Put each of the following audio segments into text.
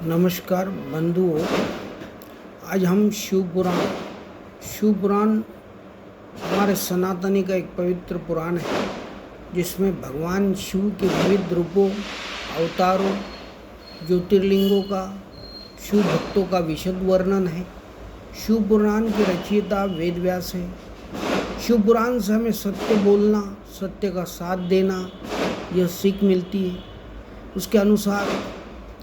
नमस्कार बंधुओं। आज हम शिव पुराण हमारे सनातनी का एक पवित्र पुराण है, जिसमें भगवान शिव के विविध रूपों, अवतारों, ज्योतिर्लिंगों का, शिव भक्तों का विशद वर्णन है। शिव पुराण के रचयिता वेद व्यास है। शिव पुराण से हमें सत्य बोलना, सत्य का साथ देना, यह सीख मिलती है। उसके अनुसार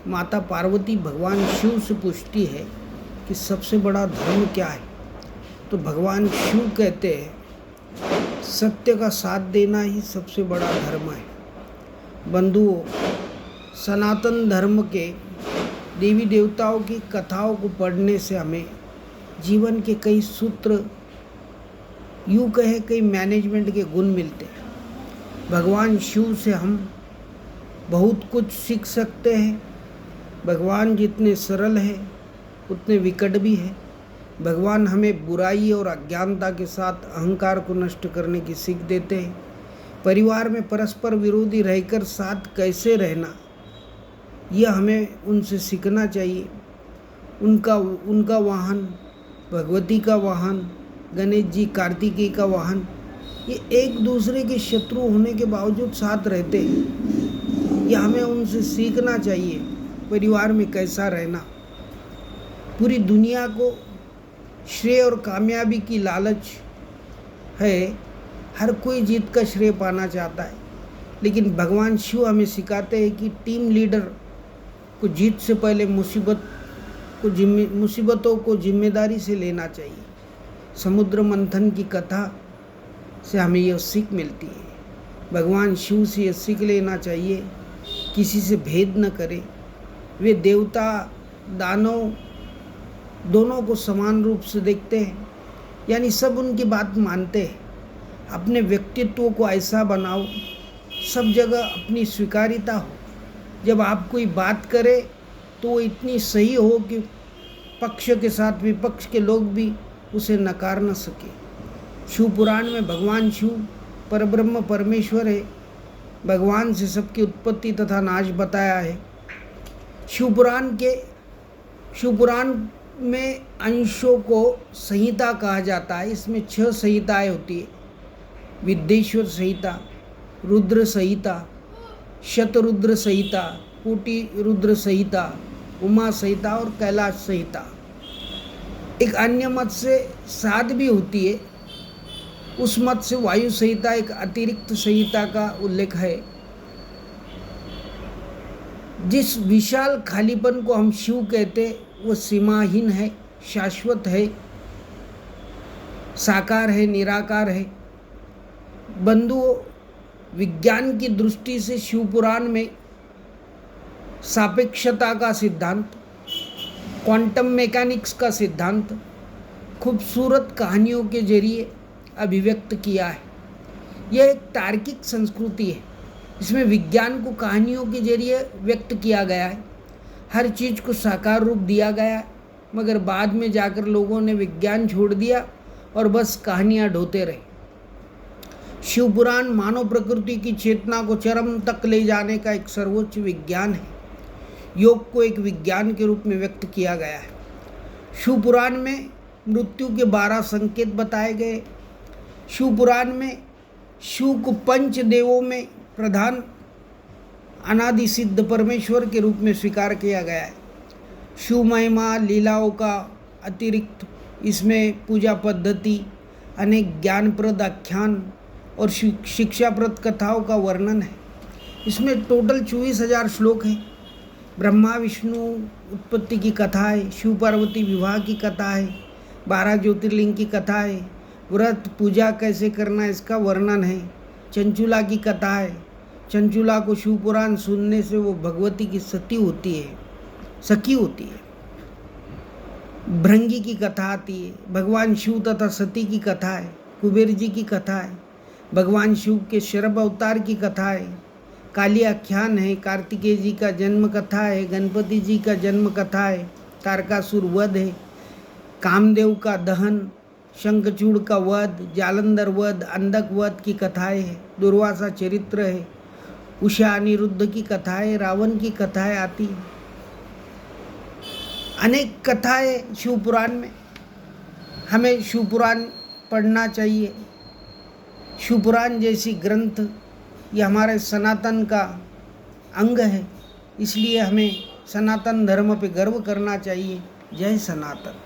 माता पार्वती भगवान शिव से पूछती है कि सबसे बड़ा धर्म क्या है। तो भगवान शिव कहते हैं सत्य का साथ देना ही सबसे बड़ा धर्म है। बंधुओं, सनातन धर्म के देवी देवताओं की कथाओं को पढ़ने से हमें जीवन के कई सूत्र, यूँ कहे कई मैनेजमेंट के गुण मिलते हैं। भगवान शिव से हम बहुत कुछ सीख सकते हैं। भगवान जितने सरल है उतने विकट भी है। भगवान हमें बुराई और अज्ञानता के साथ अहंकार को नष्ट करने की सीख देते हैं। परिवार में परस्पर विरोधी रहकर साथ कैसे रहना, यह हमें उनसे सीखना चाहिए। उनका वाहन भगवती का वाहन, गणेश जी कार्तिकेय का वाहन, ये एक दूसरे के शत्रु होने के बावजूद साथ रहते हैं। यह हमें उनसे सीखना चाहिए। परिवार में कैसा रहना। पूरी दुनिया को श्रेय और कामयाबी की लालच है। हर कोई जीत का श्रेय पाना चाहता है, लेकिन भगवान शिव हमें सिखाते हैं कि टीम लीडर को जीत से पहले मुसीबतों को जिम्मेदारी से लेना चाहिए। समुद्र मंथन की कथा से हमें यह सीख मिलती है। भगवान शिव से यह सीख लेना चाहिए, किसी से भेद न करें। वे देवता दानव दोनों को समान रूप से देखते हैं, यानी सब उनकी बात मानते हैं। अपने व्यक्तित्व को ऐसा बनाओ, सब जगह अपनी स्वीकार्यता हो। जब आप कोई बात करें तो वो इतनी सही हो कि पक्ष के साथ विपक्ष के लोग भी उसे नकार न सके। शिव पुराण में भगवान शिव परब्रह्म परमेश्वर है। भगवान से सबकी उत्पत्ति तथा नाश बताया है। शिव पुराण में अंशों को संहिता कहा जाता है। इसमें 6 संहिताएं होती है। विद्येश्वर संहिता, रुद्र संहिता, शतरुद्र संहिता, कोटि रुद्र संहिता, उमा संहिता और कैलाश संहिता। एक अन्य मत से 7 भी होती है। उस मत से वायु संहिता एक अतिरिक्त संहिता का उल्लेख है। जिस विशाल खालीपन को हम शिव कहते हैं वो सीमाहीन है, शाश्वत है, साकार है, निराकार है। बंधुओं, विज्ञान की दृष्टि से शिव पुराण में सापेक्षता का सिद्धांत, क्वांटम मैकेनिक्स का सिद्धांत खूबसूरत कहानियों के जरिए अभिव्यक्त किया है। यह एक तार्किक संस्कृति है। इसमें विज्ञान को कहानियों के जरिए व्यक्त किया गया है। हर चीज़ को साकार रूप दिया गया है, मगर बाद में जाकर लोगों ने विज्ञान छोड़ दिया और बस कहानियाँ ढोते रहे। शिव पुराण मानव प्रकृति की चेतना को चरम तक ले जाने का एक सर्वोच्च विज्ञान है। योग को एक विज्ञान के रूप में व्यक्त किया गया है। शिव पुराण में मृत्यु के 12 संकेत बताए गए। शिव पुराण में शिव को पंच देवों में प्रधान अनादि सिद्ध परमेश्वर के रूप में स्वीकार किया गया है। शिव महिमा लीलाओं का अतिरिक्त इसमें पूजा पद्धति, अनेक ज्ञानप्रद आख्यान और शिक्षाप्रद कथाओं का वर्णन है। इसमें टोटल 24,000 श्लोक हैं। ब्रह्मा विष्णु उत्पत्ति की कथा है, शिव पार्वती विवाह की कथा है, 12 ज्योतिर्लिंग की कथा है, व्रत पूजा कैसे करना इसका वर्णन है, चंचुला की कथा है। चंचुला को शिव पुराण सुनने से वो भगवती की सखी होती है। भृंगी की कथा आती है। भगवान शिव तथा सती की कथा है। कुबेर जी की कथा है। भगवान शिव के शरभ अवतार की कथा है। काली आख्यान है। कार्तिकेय जी का जन्म कथा है। गणपति जी का जन्म कथा है। तारकासुर वध है। कामदेव का दहन, शंखचूड़ का वध, जालंधर वध, अंधक वध की कथाएं है। दुर्वासा चरित्र है। उषा अनिरुद्ध की कथाएं, रावण की कथाएं आती हैं। अनेक कथाएं शिव पुराण में, हमें शिव पुराण पढ़ना चाहिए। शिव पुराण जैसी ग्रंथ ये हमारे सनातन का अंग है, इसलिए हमें सनातन धर्म पे गर्व करना चाहिए। जय सनातन।